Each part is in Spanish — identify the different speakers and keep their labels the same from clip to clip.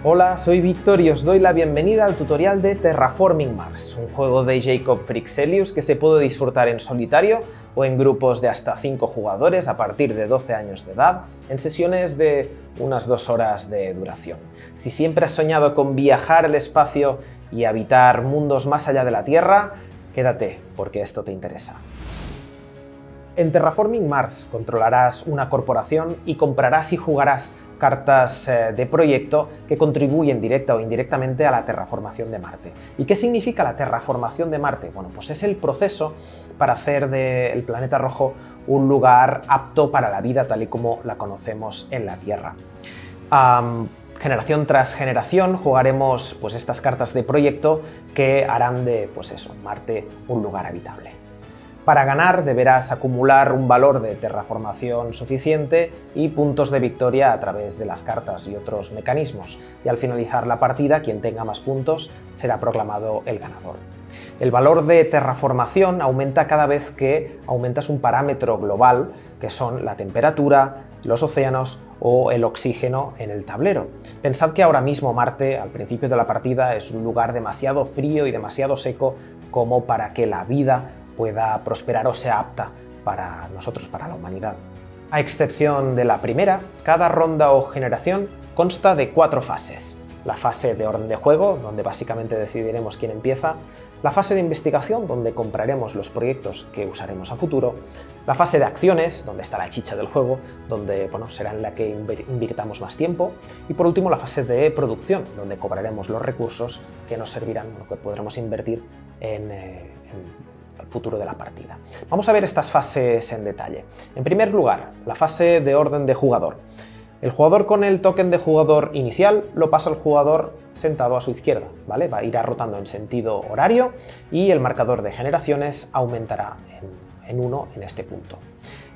Speaker 1: Hola, soy Víctor y os doy la bienvenida al tutorial de Terraforming Mars, un juego de Jacob Fryxelius que se puede disfrutar en solitario o en grupos de hasta 5 jugadores a partir de 12 años de edad, en sesiones de unas 2 horas de duración. Si siempre has soñado con viajar al espacio y habitar mundos más allá de la Tierra, quédate, porque esto te interesa. En Terraforming Mars controlarás una corporación y comprarás y jugarás cartas de proyecto que contribuyen directa o indirectamente a la terraformación de Marte. ¿Y qué significa la terraformación de Marte? Bueno, pues es el proceso para hacer del planeta rojo un lugar apto para la vida tal y como la conocemos en la Tierra. Generación tras generación jugaremos pues, estas cartas de proyecto que harán de Marte un lugar habitable. Para ganar deberás acumular un valor de terraformación suficiente y puntos de victoria a través de las cartas y otros mecanismos, y al finalizar la partida quien tenga más puntos será proclamado el ganador. El valor de terraformación aumenta cada vez que aumentas un parámetro global que son la temperatura, los océanos o el oxígeno en el tablero. Pensad que ahora mismo Marte, al principio de la partida, es un lugar demasiado frío y demasiado seco como para que la vida pueda prosperar o sea apta para nosotros, para la humanidad. A excepción de la primera, cada ronda o generación consta de 4 fases. La fase de orden de juego, donde básicamente decidiremos quién empieza, la fase de investigación, donde compraremos los proyectos que usaremos a futuro, la fase de acciones, donde está la chicha del juego, donde será en la que invirtamos más tiempo, y por último la fase de producción, donde cobraremos los recursos que nos servirán, que podremos invertir en el futuro de la partida. Vamos a ver estas fases en detalle. En primer lugar, la fase de orden de jugador. El jugador con el token de jugador inicial lo pasa al jugador sentado a su izquierda, ¿vale? Va a ir rotando en sentido horario y el marcador de generaciones aumentará en 1 en este punto.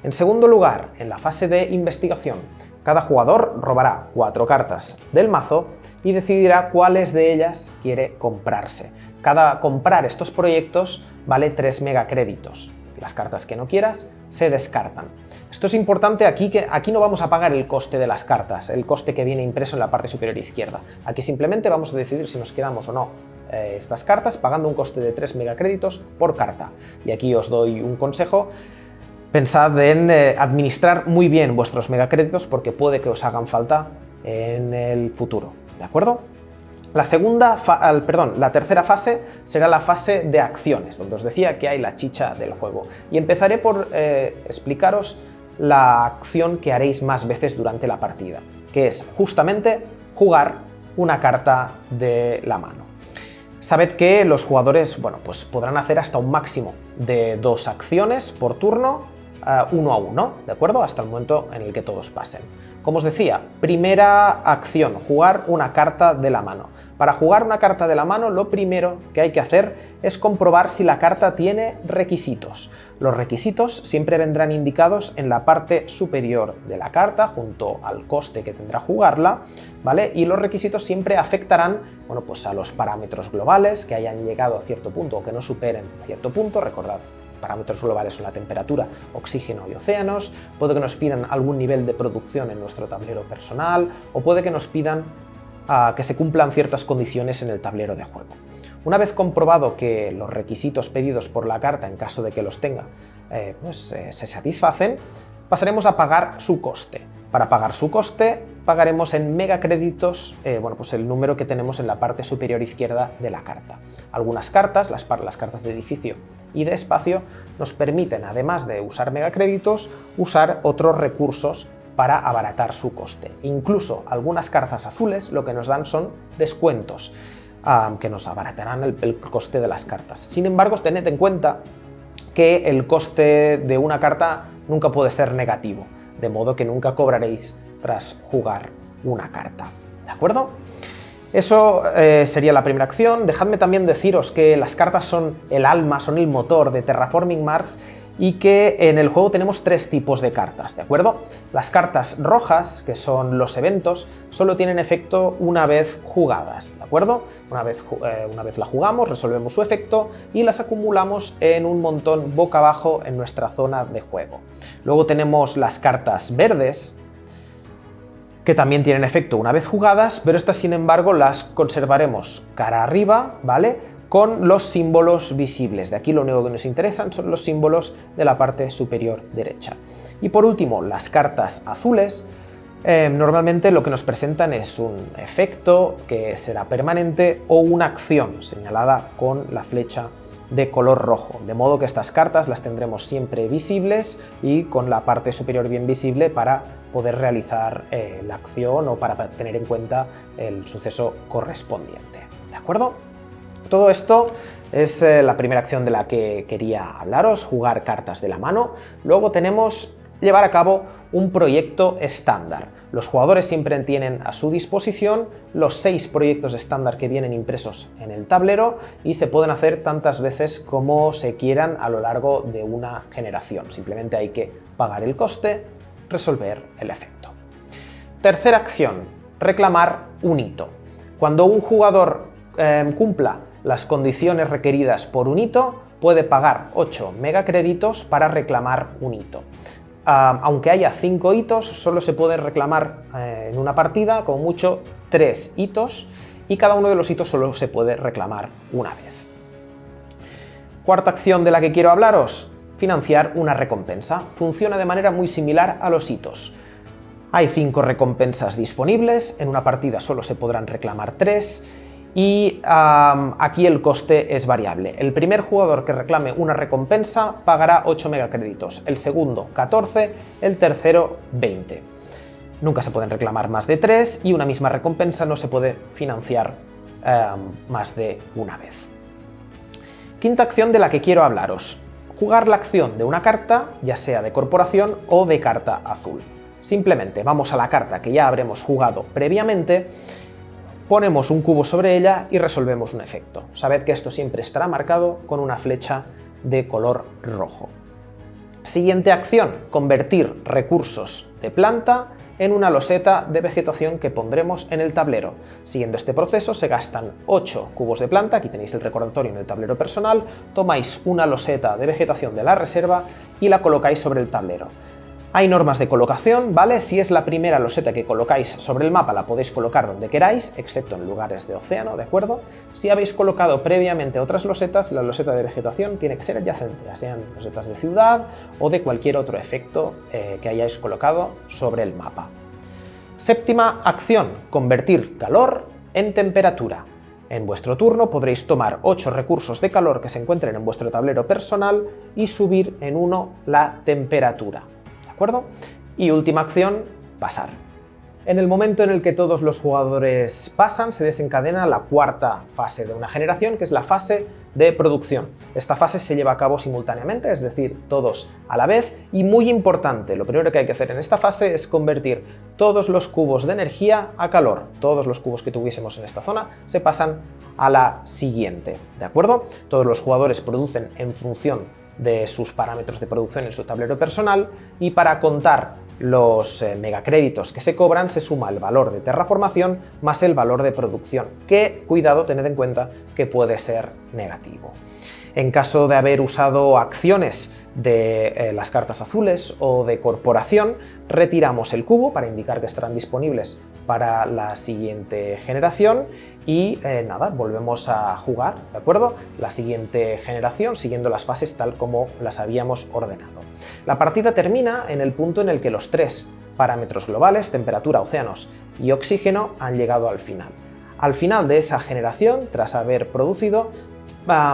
Speaker 1: En segundo lugar, en la fase de investigación, cada jugador robará 4 cartas del mazo y decidirá cuáles de ellas quiere comprarse. Cada comprar estos proyectos vale 3 megacréditos. Las cartas que no quieras se descartan. Esto es importante aquí, que aquí no vamos a pagar el coste de las cartas, el coste que viene impreso en la parte superior izquierda. Aquí simplemente vamos a decidir si nos quedamos o no estas cartas pagando un coste de 3 megacréditos por carta. Y aquí os doy un consejo. Pensad en administrar muy bien vuestros megacréditos porque puede que os hagan falta en el futuro, ¿de acuerdo? La tercera fase será la fase de acciones, donde os decía que hay la chicha del juego. Y empezaré por explicaros la acción que haréis más veces durante la partida, que es justamente jugar una carta de la mano. Sabed que los jugadores podrán hacer hasta un máximo de 2 acciones por turno, 1 a 1, ¿de acuerdo? Hasta el momento en el que todos pasen. Como os decía, primera acción, jugar una carta de la mano. Para jugar una carta de la mano, lo primero que hay que hacer es comprobar si la carta tiene requisitos. Los requisitos siempre vendrán indicados en la parte superior de la carta, junto al coste que tendrá jugarla, ¿vale? Y los requisitos siempre afectarán, a los parámetros globales que hayan llegado a cierto punto o que no superen cierto punto. Recordad, parámetros globales son la temperatura, oxígeno y océanos. Puede que nos pidan algún nivel de producción en nuestro tablero personal o puede que nos pidan que se cumplan ciertas condiciones en el tablero de juego. Una vez comprobado que los requisitos pedidos por la carta, en caso de que los tenga, se satisfacen, pasaremos a pagar su coste. Para pagar su coste, pagaremos en megacréditos el número que tenemos en la parte superior izquierda de la carta. Algunas cartas, las cartas de edificio y de espacio, nos permiten, además de usar megacréditos, usar otros recursos para abaratar su coste. Incluso algunas cartas azules lo que nos dan son descuentos, que nos abaratarán el coste de las cartas. Sin embargo, tened en cuenta que el coste de una carta nunca puede ser negativo, de modo que nunca cobraréis tras jugar una carta, ¿de acuerdo? Eso sería la primera acción. Dejadme también deciros que las cartas son el alma, son el motor de Terraforming Mars y que en el juego tenemos 3 tipos de cartas, ¿de acuerdo? Las cartas rojas, que son los eventos, solo tienen efecto una vez jugadas, ¿de acuerdo? Una vez la jugamos, resolvemos su efecto y las acumulamos en un montón boca abajo en nuestra zona de juego. Luego tenemos las cartas verdes, que también tienen efecto una vez jugadas, pero estas sin embargo las conservaremos cara arriba, ¿vale? Con los símbolos visibles. De aquí lo único que nos interesan son los símbolos de la parte superior derecha. Y por último, las cartas azules. Normalmente lo que nos presentan es un efecto que será permanente o una acción señalada con la flecha de color rojo, de modo que estas cartas las tendremos siempre visibles y con la parte superior bien visible para poder realizar la acción o para tener en cuenta el suceso correspondiente. ¿De acuerdo? Todo esto es la primera acción de la que quería hablaros, jugar cartas de la mano. Luego tenemos llevar a cabo un proyecto estándar. Los jugadores siempre tienen a su disposición los 6 proyectos estándar que vienen impresos en el tablero y se pueden hacer tantas veces como se quieran a lo largo de una generación. Simplemente hay que pagar el coste, resolver el efecto. Tercera acción, reclamar un hito. Cuando un jugador cumpla las condiciones requeridas por un hito, puede pagar 8 megacréditos para reclamar un hito. Aunque haya 5 hitos, solo se puede reclamar en una partida, como mucho 3 hitos, y cada uno de los hitos solo se puede reclamar una vez. Cuarta acción de la que quiero hablaros, financiar una recompensa. Funciona de manera muy similar a los hitos. Hay 5 recompensas disponibles, en una partida solo se podrán reclamar 3, y aquí el coste es variable. El primer jugador que reclame una recompensa pagará 8 megacréditos, el segundo 14, el tercero 20. Nunca se pueden reclamar más de 3 y una misma recompensa no se puede financiar más de una vez. Quinta acción de la que quiero hablaros. Jugar la acción de una carta, ya sea de corporación o de carta azul. Simplemente vamos a la carta que ya habremos jugado previamente, ponemos un cubo sobre ella y resolvemos un efecto. Sabed que esto siempre estará marcado con una flecha de color rojo. Siguiente acción, convertir recursos de planta en una loseta de vegetación que pondremos en el tablero. Siguiendo este proceso se gastan 8 cubos de planta, aquí tenéis el recordatorio en el tablero personal, tomáis una loseta de vegetación de la reserva y la colocáis sobre el tablero. Hay normas de colocación, ¿vale? Si es la primera loseta que colocáis sobre el mapa, la podéis colocar donde queráis, excepto en lugares de océano, ¿de acuerdo? Si habéis colocado previamente otras losetas, la loseta de vegetación tiene que ser adyacente, ya sean losetas de ciudad o de cualquier otro efecto que hayáis colocado sobre el mapa. Séptima acción, convertir calor en temperatura. En vuestro turno podréis tomar 8 recursos de calor que se encuentren en vuestro tablero personal y subir en 1 la temperatura. ¿De acuerdo? Y última acción, pasar. En el momento en el que todos los jugadores pasan, se desencadena la cuarta fase de una generación, que es la fase de producción. Esta fase se lleva a cabo simultáneamente, es decir, todos a la vez, y muy importante, lo primero que hay que hacer en esta fase es convertir todos los cubos de energía a calor. Todos los cubos que tuviésemos en esta zona se pasan a la siguiente, ¿de acuerdo? Todos los jugadores producen en función de sus parámetros de producción en su tablero personal y para contar los megacréditos que se cobran se suma el valor de terraformación más el valor de producción, que, cuidado, tened en cuenta que puede ser negativo. En caso de haber usado acciones de las cartas azules o de corporación, retiramos el cubo para indicar que estarán disponibles para la siguiente generación y nada, volvemos a jugar, ¿de acuerdo? La siguiente generación siguiendo las fases tal como las habíamos ordenado. La partida termina en el punto en el que los 3 parámetros globales, temperatura, océanos y oxígeno, han llegado al final. Al final de esa generación, tras haber producido,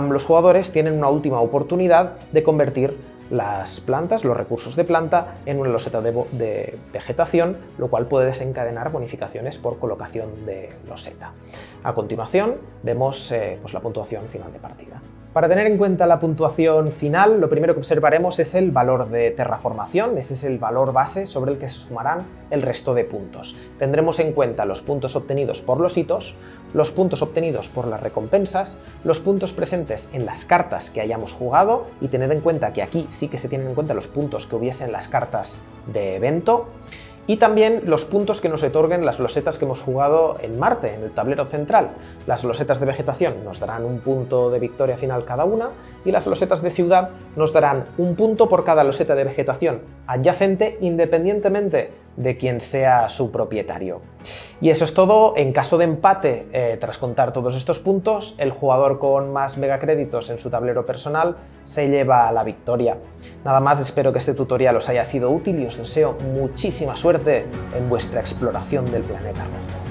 Speaker 1: los jugadores tienen una última oportunidad de convertir las plantas, los recursos de planta, en una loseta de vegetación, lo cual puede desencadenar bonificaciones por colocación de loseta. A continuación vemos pues la puntuación final de partida. Para tener en cuenta la puntuación final, lo primero que observaremos es el valor de terraformación. Ese es el valor base sobre el que se sumarán el resto de puntos. Tendremos en cuenta los puntos obtenidos por los hitos, los puntos obtenidos por las recompensas, los puntos presentes en las cartas que hayamos jugado, y tened en cuenta que aquí sí que se tienen en cuenta los puntos que hubiesen las cartas de evento, y también los puntos que nos otorguen las losetas que hemos jugado en Marte, en el tablero central. Las losetas de vegetación nos darán un punto de victoria final cada una, y las losetas de ciudad nos darán un punto por cada loseta de vegetación adyacente, independientemente de quien sea su propietario. Y eso es todo. En caso de empate, tras contar todos estos puntos, el jugador con más megacréditos en su tablero personal se lleva la victoria. Nada más, espero que este tutorial os haya sido útil y os deseo muchísima suerte en vuestra exploración del planeta rojo.